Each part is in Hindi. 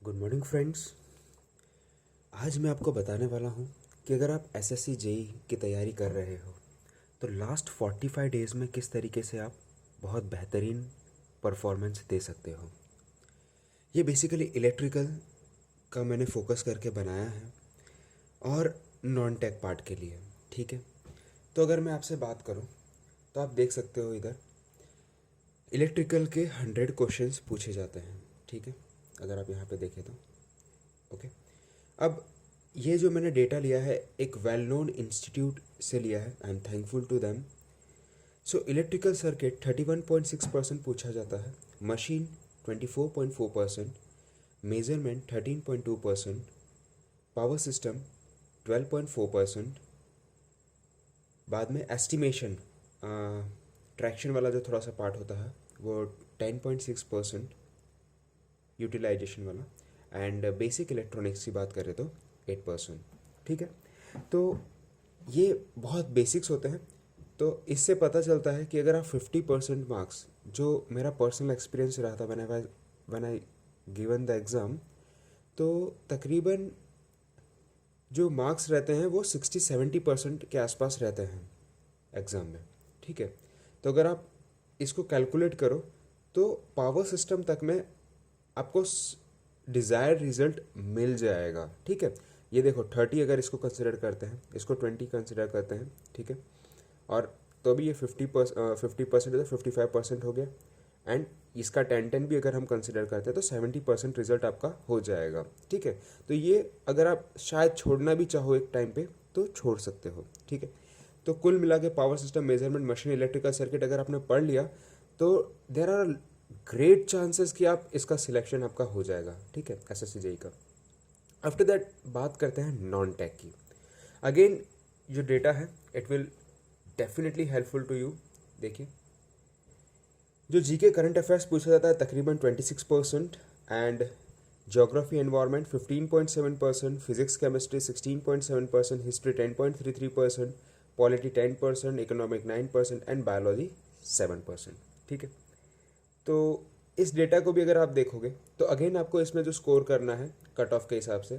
Good morning friends. आज मैं आपको बताने वाला हूँ कि अगर आप एसएससी जेई की तैयारी कर रहे हो तो लास्ट 45 डेज़ में किस तरीके से आप बहुत बेहतरीन परफॉर्मेंस दे सकते हो। ये बेसिकली इलेक्ट्रिकल का मैंने फोकस करके बनाया है और नॉन टेक पार्ट के लिए। ठीक है, तो अगर मैं आपसे बात करूँ तो आप देख सकते हो इधर इलेक्ट्रिकल के 100 क्वेश्चंस पूछे जाते हैं। ठीक है, अगर आप यहाँ पे देखें तो ओके। अब ये जो मैंने डेटा लिया है एक वेल नोन इंस्टीट्यूट से लिया है। I am thankful to them. So electrical circuit 31.6% पूछा जाता है, मशीन 24.4%, मेजरमेंट 13.2%, पावर सिस्टम 12.4%, बाद में एस्टिमेशन ट्रैक्शन वाला जो थोड़ा सा पार्ट होता है वो 10.6% यूटिलाइजेशन वाला, एंड बेसिक इलेक्ट्रॉनिक्स की बात करें तो 8%। ठीक है, तो ये बहुत बेसिक्स होते हैं। तो इससे पता चलता है कि अगर आप 50% मार्क्स, जो मेरा पर्सनल एक्सपीरियंस रहा था when I given the exam, तो तकरीबन जो मार्क्स रहते हैं वो 60-70% के आसपास रहते हैं एग्ज़ाम में। ठीक है, तो अगर आप इसको कैलकुलेट करो तो पावर सिस्टम तक में आपको डिज़ायर्ड रिजल्ट मिल जाएगा। ठीक है, ये देखो 30 अगर इसको कंसिडर करते हैं, इसको 20 कंसिडर करते हैं। ठीक है, और तो भी ये 50% है तो 55% हो गया, एंड इसका 10-10 भी अगर हम कंसिडर करते हैं तो 70% रिजल्ट आपका हो जाएगा। ठीक है, तो ये अगर आप शायद छोड़ना भी चाहो एक टाइम पे तो छोड़ सकते हो। ठीक है, तो कुल मिला के power system, measurement, machine, electrical circuit अगर आपने पढ़ लिया तो देर आर ग्रेट चांसेस कि आप इसका सिलेक्शन आपका हो जाएगा। ठीक है, एसएससी जेई का। आफ्टर दैट बात करते हैं नॉन टेक की। अगेन जो डेटा है it will definitely helpful to you. देखिए, जो जीके करंट अफेयर्स पूछा जाता है तकरीबन 26%, and geography environment 15.7%, physics chemistry 16.7%, history 10.33%, polity 10%, economic 9% and biology 7%। ठीक है, तो इस डेटा को भी अगर आप देखोगे तो अगेन आपको इसमें जो स्कोर करना है कट ऑफ के हिसाब से,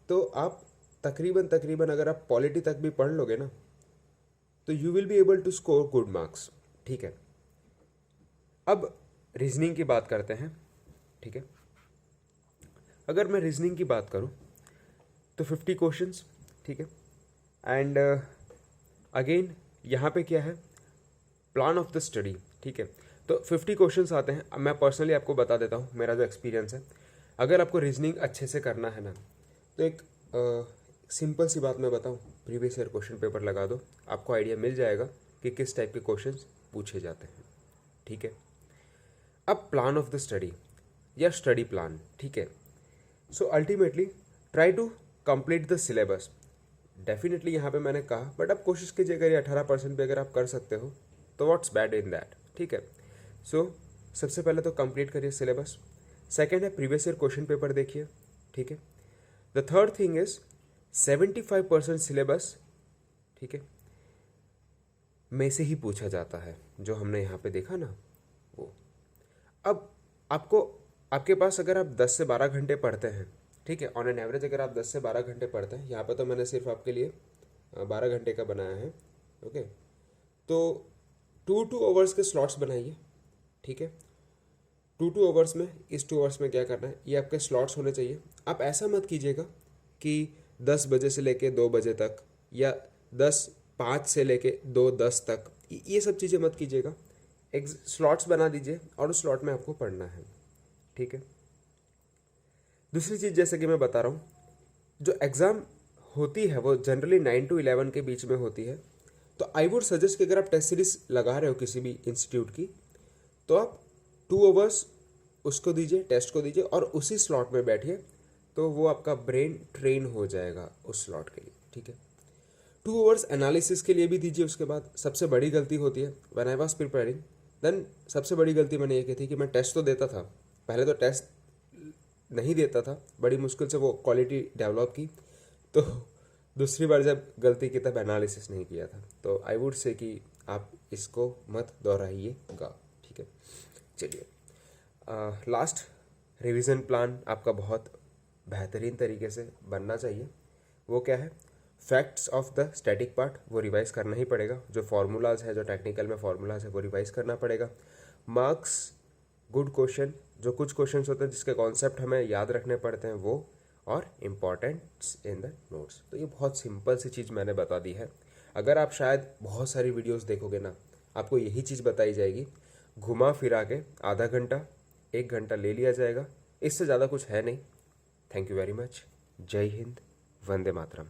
तो आप तकरीबन तकरीबन अगर आप पॉलिटी तक भी पढ़ लोगे ना तो you will be able to score good marks. ठीक है, अब रीजनिंग की बात करते हैं। ठीक है, अगर मैं रीजनिंग की बात करूं तो 50 क्वेश्चंस। ठीक है, एंड अगेन यहाँ पे क्या है, प्लान ऑफ द स्टडी। ठीक है, तो 50 क्वेश्चंस आते हैं। अब मैं पर्सनली आपको बता देता हूँ मेरा जो एक्सपीरियंस है। अगर आपको रीजनिंग अच्छे से करना है ना तो एक सिंपल सी बात मैं बताऊँ, प्रीवियस ईयर क्वेश्चन पेपर लगा दो, आपको आइडिया मिल जाएगा कि किस टाइप के क्वेश्चंस पूछे जाते हैं। ठीक है, अब प्लान ऑफ द स्टडी या स्टडी प्लान। ठीक है, so ultimately try to complete the syllabus. Definitely यहाँ पे मैंने कहा, बट आप कोशिश कीजिए अगर ये 18% पे अगर आप कर सकते हो तो व्हाट्स बैड इन दैट। ठीक है, सो सबसे पहले तो कंप्लीट करिए सिलेबस। सेकेंड है प्रीवियस ईयर क्वेश्चन पेपर देखिए। ठीक है, the third thing is 75% syllabus, ठीक है, में से ही पूछा जाता है, जो हमने यहाँ पे देखा ना वो। अब आपको, आपके पास अगर आप 10 से 12 घंटे पढ़ते हैं, ठीक है, ऑन एन एवरेज अगर आप 10 से 12 घंटे पढ़ते हैं, यहाँ पे तो मैंने सिर्फ आपके लिए 12 घंटे का बनाया है। ओके, तो 2-2 आवर्स के स्लॉट्स बनाइए। ठीक है, 2-2 आवर्स में, इस 2 आवर्स में क्या करना है, ये आपके स्लॉट्स होने चाहिए। आप ऐसा मत कीजिएगा कि 10 बजे से लेके 2 बजे तक, या 10:05 से लेके 2:10 तक, ये सब चीज़ें मत कीजिएगा। एक स्लॉट्स बना दीजिए और उस स्लॉट में आपको पढ़ना है। ठीक है, दूसरी चीज़ जैसे कि मैं बता रहा हूँ, जो एग्ज़ाम होती है वो जनरली 9 to 11 के बीच में होती है। तो आई वुड सजेस्ट कि अगर आप टेस्ट सीरीज लगा रहे हो किसी भी इंस्टीट्यूट की, तो आप 2 आवर्स उसको दीजिए, टेस्ट को दीजिए, और उसी स्लॉट में बैठिए, तो वो आपका ब्रेन ट्रेन हो जाएगा उस स्लॉट के लिए। ठीक है, 2 आवर्स एनालिसिस के लिए भी दीजिए। उसके बाद सबसे बड़ी गलती होती है, when I was preparing then, सबसे बड़ी गलती मैंने ये की थी कि मैं टेस्ट तो देता था, पहले तो टेस्ट नहीं देता था, बड़ी मुश्किल से वो क्वालिटी डेवलप की, तो दूसरी बार जब गलती की तब एनालिसिस नहीं किया था। तो आई वुड से कि आप इसको मत दोहराइएगा। ठीक है, चलिए लास्ट रिवीजन प्लान आपका बहुत बेहतरीन तरीके से बनना चाहिए। वो क्या है, facts of the static part वो रिवाइज करना ही पड़ेगा, जो फार्मूलाज है, जो टेक्निकल में फार्मूलाज है वो रिवाइज करना पड़ेगा। मार्क्स, गुड क्वेश्चन, जो कुछ क्वेश्चंस होते हैं जिसके कॉन्सेप्ट हमें याद रखने पड़ते हैं वो, और इम्पॉर्टेंट्स इन द नोट्स। तो ये बहुत सिंपल सी चीज़ मैंने बता दी है। अगर आप शायद बहुत सारी वीडियोस देखोगे ना, आपको यही चीज़ बताई जाएगी, घुमा फिरा के आधा घंटा 1 घंटा ले लिया जाएगा, इससे ज़्यादा कुछ है नहीं। Thank you very much. जय हिंद, वंदे मातरम।